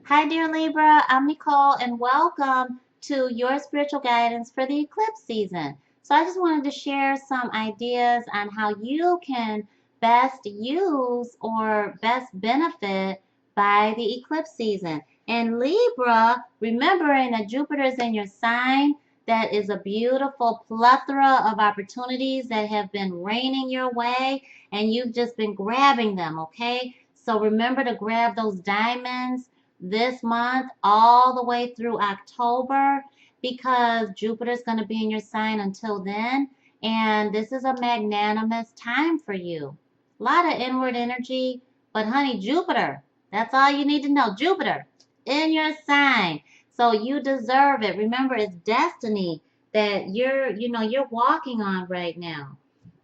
Hi, dear Libra. I'm Nicole, and welcome to your spiritual guidance for the eclipse season. So, I just wanted to share some ideas on how you can best use or best benefit by the eclipse season. And Libra, remembering that Jupiter is in your sign, that is a beautiful plethora of opportunities that have been raining your way, and you've just been grabbing them, okay? So, remember to grab those diamonds this month all the way through October because Jupiter's going to be in your sign until then. And this is a magnanimous time for you. A lot of inward energy, but honey, Jupiter, that's all you need to know. Jupiter in your sign. So you deserve it. Remember, it's destiny that you're walking on right now.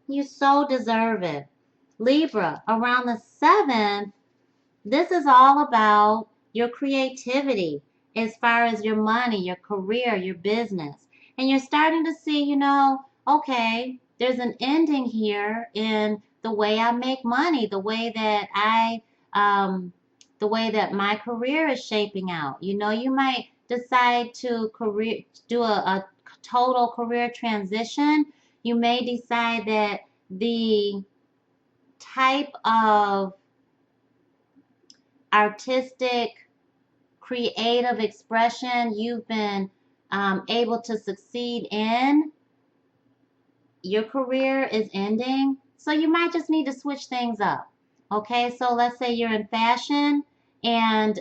You so deserve it. Libra, around the 7th, this is all about your creativity as far as your money, your career, your business. And you're starting to see, okay, there's an ending here in the way I make money, um, the way that my career is shaping out. You might decide to do a total career transition. You may decide that the type of artistic, creative expression you've been able to succeed in, your career is ending. So you might just need to switch things up. Okay, so let's say you're in fashion and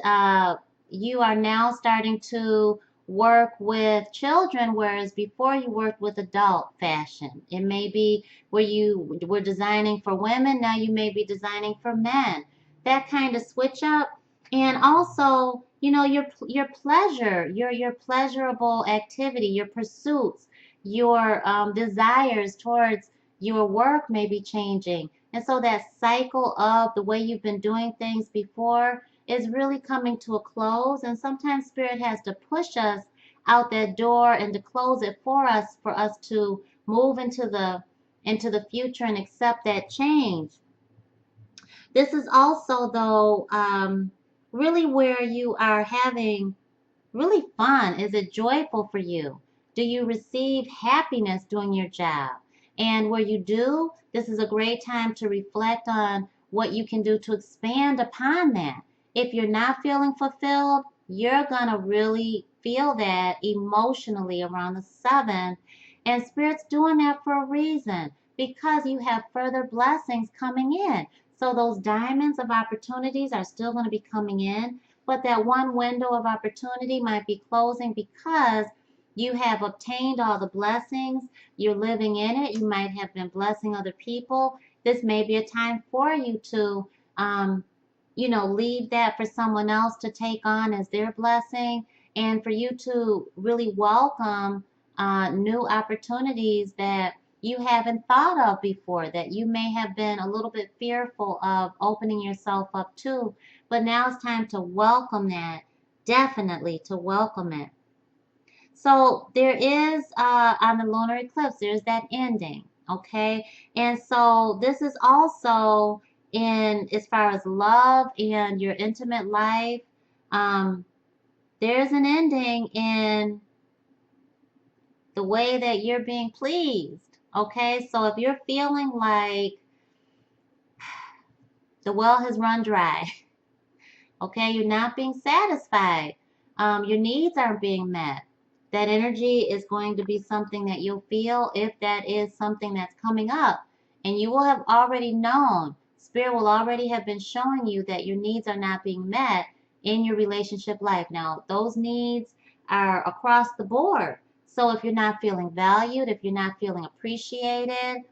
you are now starting to work with children, whereas before you worked with adult fashion. It may be where you were designing for women, now you may be designing for men. That kind of switch up. And also, your pleasure, your pleasurable activity, your pursuits, your desires towards your work may be changing. And so that cycle of the way you've been doing things before is really coming to a close. And sometimes Spirit has to push us out that door and to close it for us to move into the future and accept that change. This is also, though, really where you are having really fun? Is it joyful for you? Do you receive happiness doing your job? And where you do, this is a great time to reflect on what you can do to expand upon that. If you're not feeling fulfilled, you're going to really feel that emotionally around the 7th. And Spirit's doing that for a reason because you have further blessings coming in. So those diamonds of opportunities are still going to be coming in, but that one window of opportunity might be closing because you have obtained all the blessings. You're living in it. You might have been blessing other people. This may be a time for you to, leave that for someone else to take on as their blessing and for you to really welcome new opportunities that you haven't thought of before, that you may have been a little bit fearful of opening yourself up to, but now it's time to welcome that, definitely to welcome it. So there is, on the lunar eclipse, there's that ending, okay? And so this is also in as far as love and your intimate life, um, there's an ending in the way that you're being pleased, okay? So if you're feeling like the well has run dry, okay, you're not being satisfied, your needs aren't being met, that energy is going to be something that you'll feel if that is something that's coming up. And you will have already known, Spirit will already have been showing you that your needs are not being met in your relationship life. Now, those needs are across the board. So if you're not feeling valued, if you're not feeling appreciated,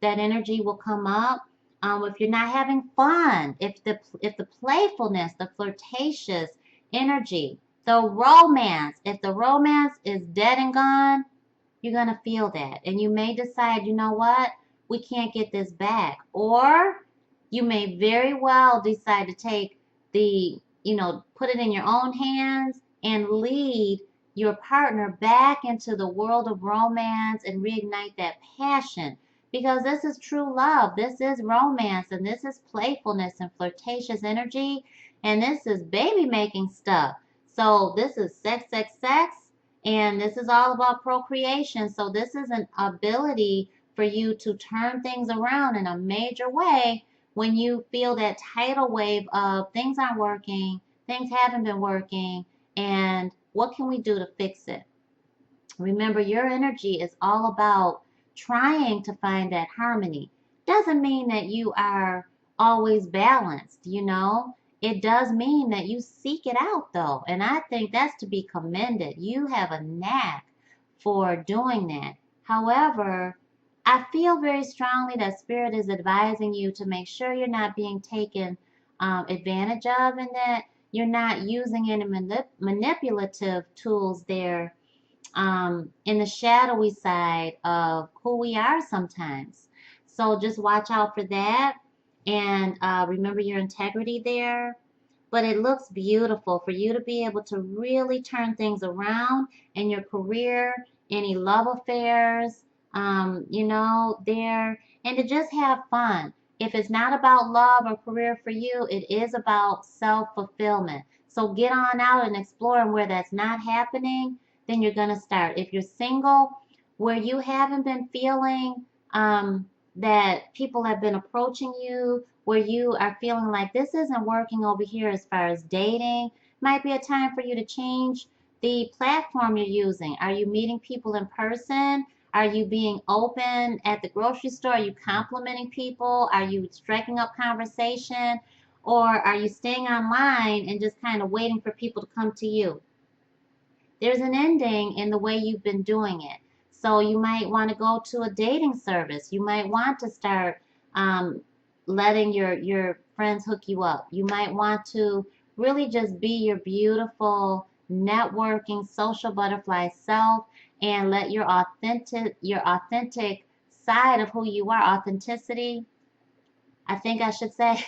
that energy will come up. If you're not having fun, if the playfulness, the flirtatious energy, if the romance is dead and gone, you're gonna feel that, and you may decide, you know what, we can't get this back, or you may very well decide to take put it in your own hands and lead your partner back into the world of romance and reignite that passion because this is true love. This is romance and this is playfulness and flirtatious energy. And this is baby making stuff. So this is sex, sex, sex. And this is all about procreation. So this is an ability for you to turn things around in a major way when you feel that tidal wave of things aren't working, things haven't been working, and what can we do to fix it? Remember, your energy is all about trying to find that harmony. Doesn't mean that you are always balanced, you know. It does mean that you seek it out, though. And I think that's to be commended. You have a knack for doing that. However, I feel very strongly that Spirit is advising you to make sure you're not being taken advantage of and that you're not using any manipulative tools there in the shadowy side of who we are sometimes. So just watch out for that and remember your integrity there. But it looks beautiful for you to be able to really turn things around in your career, any love affairs, there, and to just have fun. If it's not about love or career for you, it is about self fulfillment. So get on out and explore, and where that's not happening, then you're going to start. If you're single, where you haven't been feeling that people have been approaching you, where you are feeling like this isn't working over here as far as dating, might be a time for you to change the platform you're using. Are you meeting people in person? Are you being open at the grocery store? Are you complimenting people? Are you striking up conversation? Or are you staying online and just kind of waiting for people to come to you? There's an ending in the way you've been doing it. So you might want to go to a dating service. You might want to start um, letting your friends hook you up. You might want to really just be your beautiful networking social butterfly self and let your authentic side of who you are, authenticity. I think I should say,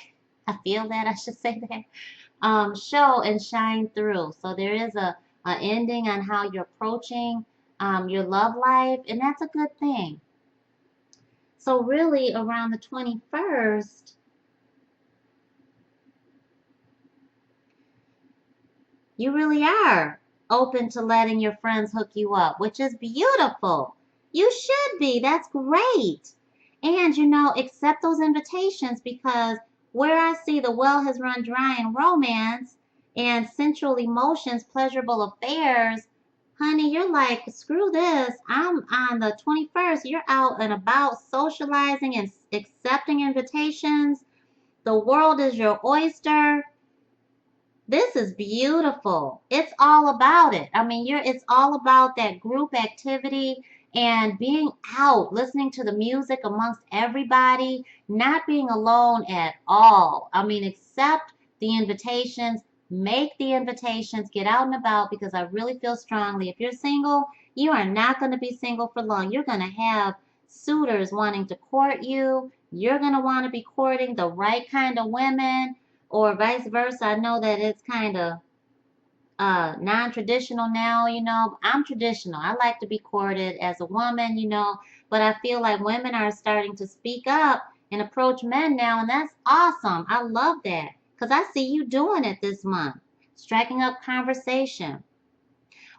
I feel that I should say that show and shine through. So there is a ending on how you're approaching your love life, and that's a good thing. So really, around the 21st, you really are open to letting your friends hook you up, which is beautiful. You should be. That's great. And accept those invitations because where I see the well has run dry in romance and sensual emotions, pleasurable affairs, honey, you're like, screw this. I'm on the 21st. You're out and about socializing and accepting invitations. The world is your oyster. This is beautiful. It's all about it. I mean, it's all about that group activity and being out, listening to the music amongst everybody, not being alone at all. I mean, accept the invitations, make the invitations, get out and about because I really feel strongly if you're single, you are not going to be single for long. You're going to have suitors wanting to court you. You're going to want to be courting the right kind of women or vice versa. I know that it's kind of non-traditional now, I'm traditional. I like to be courted as a woman, but I feel like women are starting to speak up and approach men now, and that's awesome. I love that because I see you doing it this month, striking up conversation.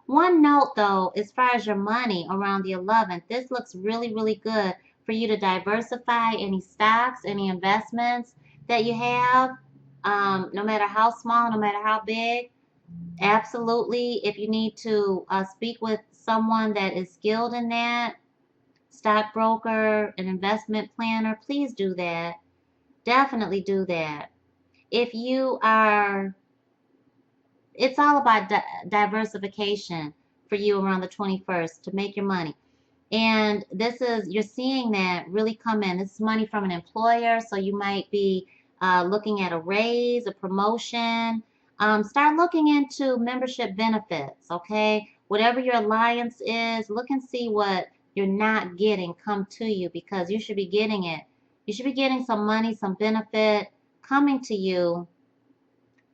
One note though, as far as your money around the 11th, this looks really, really good for you to diversify any stocks, any investments that you have, no matter how small, no matter how big. Absolutely. If you need to speak with someone that is skilled in that, stockbroker, an investment planner, please do that. Definitely do that. If you are, it's all about diversification for you around the 21st to make your money. And you're seeing that really come in. This is money from an employer, so you might be looking at a raise, a promotion. Start looking into membership benefits, okay? Whatever your alliance is, look and see what you're not getting come to you because you should be getting it. You should be getting some money, some benefit coming to you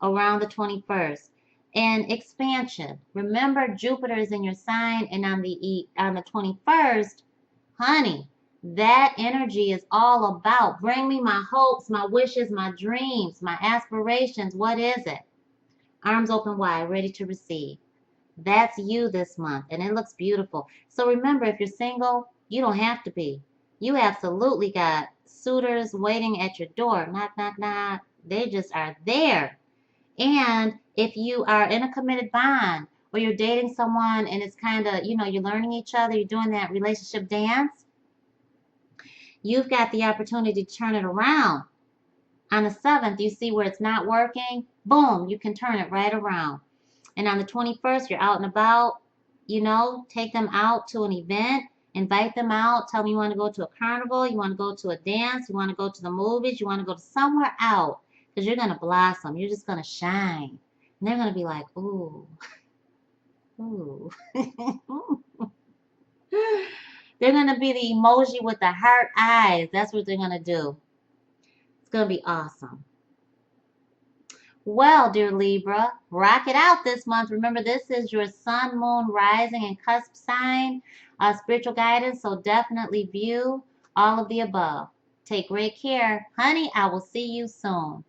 around the 21st. And expansion. Remember, Jupiter is in your sign, and on the 21st, honey, That energy is all about bring me my hopes, my wishes, my dreams, my aspirations. What is it? Arms open wide, ready to receive. That's you this month, and it looks beautiful. So remember, if you're single, you don't have to be. You absolutely got suitors waiting at your door. Knock, knock, knock. They just are there. And if you are in a committed bond or you're dating someone and it's kind of, you're learning each other, you're doing that relationship dance, you've got the opportunity to turn it around. On the 7th, you see where it's not working, boom, you can turn it right around. And on the 21st, you're out and about, take them out to an event, invite them out, tell them you want to go to a carnival, you want to go to a dance, you want to go to the movies, you want to go to somewhere out because you're going to blossom. You're just going to shine. And they're going to be like, ooh, ooh. They're going to be the emoji with the heart eyes. That's what they're going to do. It's going to be awesome. Well, dear Libra, rock it out this month. Remember, this is your sun, moon, rising, and cusp sign spiritual guidance. So definitely view all of the above. Take great care. Honey, I will see you soon.